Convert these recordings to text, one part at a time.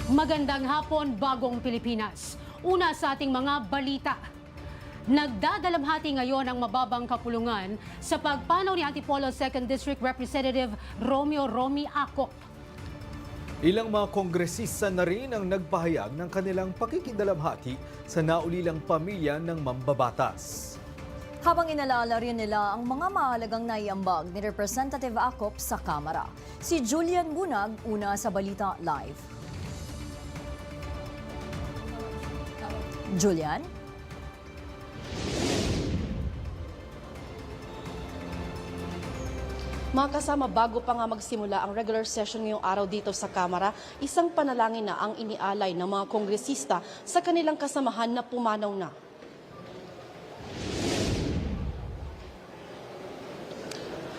Magandang hapon, bagong Pilipinas. Una sa ating mga balita. Nagdadalamhati ngayon ang mababang kapulungan sa pagpanaw ni Antipolo 2nd District Representative Romeo Romy Acop. Ilang mga kongresista na rin ang nagpahayag ng kanilang pakikidalamhati sa naulilang pamilya ng mambabatas. Habang inalala rin nila ang mga mahalagang naiambag ni Representative Acop sa Kamara. Si Julian Bunag, una sa Balita Live. Julian? Mga kasama, bago pa nga magsimula ang regular session ngayong araw dito sa Kamara, isang panalangin na ang inialay ng mga kongresista sa kanilang kasamahan na pumanaw na.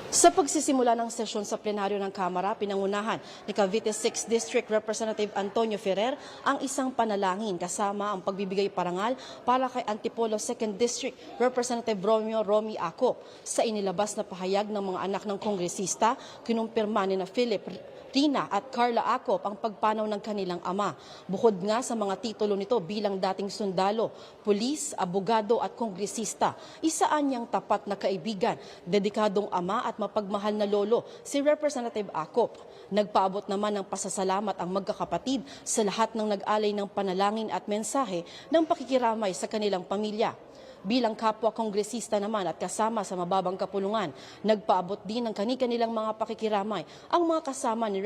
Sa pagsisimula ng sesyon sa plenaryo ng Kamara, pinangunahan ni Cavite 6th District Representative Antonio Ferrer ang isang panalangin kasama ang pagbibigay parangal para kay Antipolo 2nd District Representative Romeo Romy Acop. Sa inilabas na pahayag ng mga anak ng kongresista, kinumpirma ni na Philip, Rina at Carla Acop ang pagpanaw ng kanilang ama. Bukod nga sa mga titulo nito bilang dating sundalo, pulis, abogado at kongresista, isaan niyang tapat na kaibigan, dedikadong ama at mapagmahal na lolo si Representative Acop. Nagpaabot naman ng pasasalamat ang magkakapatid sa lahat ng nag-alay ng panalangin at mensahe ng pakikiramay sa kanilang pamilya. Bilang kapwa kongresista naman at kasama sa mababang kapulungan, nagpaabot din ng kani-kanilang mga pakikiramay ang mga kasama ni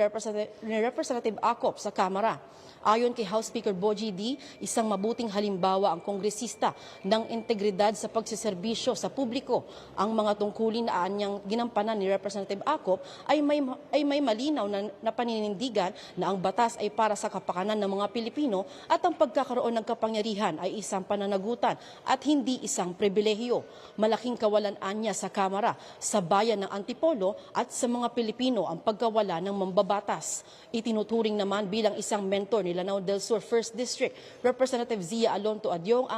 Representative Acop sa Kamara. Ayon kay House Speaker Bogie D, isang mabuting halimbawa ang kongresista ng integridad sa pagsiserbisyo sa publiko. Ang mga tungkulin na anyang ginampanan ni Representative Acop ay may malinaw na paninindigan na ang batas ay para sa kapakanan ng mga Pilipino at ang pagkakaroon ng kapangyarihan ay isang pananagutan at hindi isang pribilehiyo. Malaking kawalan anya sa Kamara, sa bayan ng Antipolo at sa mga Pilipino ang pagkawala ng mambabatas. Itinuturing naman bilang isang mentor ni Lanao del Sur 1st District Representative Zia Alonto Adyong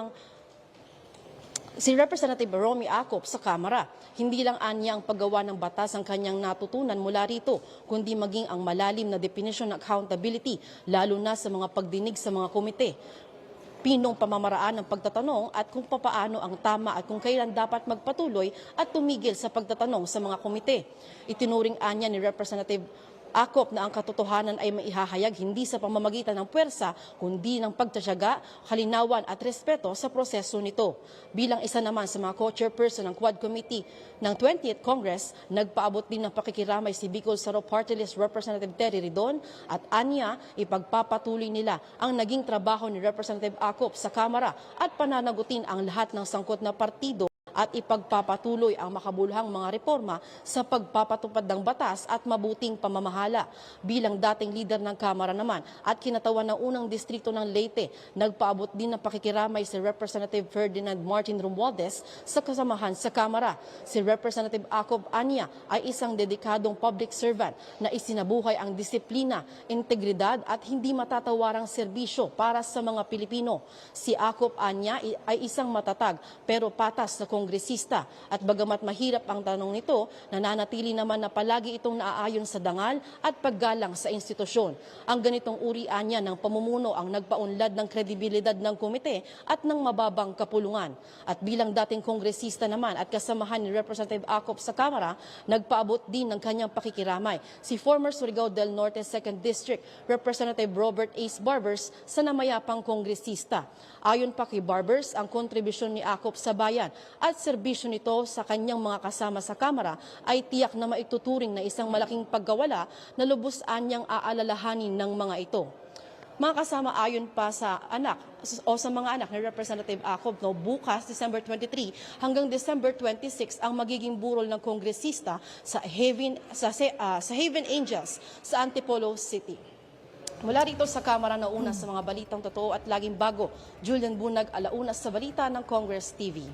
si Representative Romy Acop sa Kamara. Hindi lang anya ang paggawa ng batas ang kanyang natutunan mula rito, kundi maging ang malalim na definition ng accountability, lalo na sa mga pagdinig sa mga komite. Pinong pamamaraan ng pagtatanong at kung papaano ang tama at kung kailan dapat magpatuloy at tumigil sa pagtatanong sa mga komite. Itinuring anya ni Representative Acop na ang katotohanan ay maihahayag hindi sa pamamagitan ng puwersa, kundi ng pagtatyaga, kalinawan at respeto sa proseso nito. Bilang isa naman sa mga co-chairperson ng Quad Committee ng 20th Congress, nagpaabot din ng pakikiramay si Bicol Saro Party List Representative Terry Ridon at anya ipagpapatuloy nila ang naging trabaho ni Representative Acop sa Kamara at pananagutin ang lahat ng sangkot na partido at ipagpapatuloy ang makabuluhang mga reforma sa pagpapatupad ng batas at mabuting pamamahala. Bilang dating leader ng Kamara naman at kinatawan ng unang distrito ng Leyte, nagpaabot din ng pakikiramay si Representative Ferdinand Martin Romualdez sa kasamahan sa Kamara. Si Representative Acop anya ay isang dedikadong public servant na isinabuhay ang disiplina, integridad at hindi matatawarang serbisyo para sa mga Pilipino. Si Acop anya ay isang matatag pero patas na kongresista at bagamat mahirap ang tanong nito, nananatili naman na palagi itong naaayon sa dangal at paggalang sa institusyon. Ang ganitong uri anya ng pamumuno ang nagpaunlad ng kredibilidad ng komite at ng mababang kapulungan. At bilang dating kongresista naman at kasamahan ni Representative Acop sa Kamara, nagpaabot din ng kanyang pakikiramay si former Surigao del Norte 2nd District Representative Robert Ace Barbers sa namayapang kongresista. Ayon pa kay Barbers, ang kontribusyon ni Acop sa bayan at serbisyo nito sa kanyang mga kasama sa Kamara ay tiyak na maituturing na isang malaking pagkawala na lubos anyang aalalahanin ng mga ito. Mga kasama, ayon pa sa anak o sa mga anak ni Representative Acop, bukas December 23 hanggang December 26 ang magiging burol ng kongresista sa Haven Angels sa Antipolo City. Mula rito sa Kamara na una sa mga balitang totoo at laging bago, Julian Bunag, alauna sa balita ng Congress TV.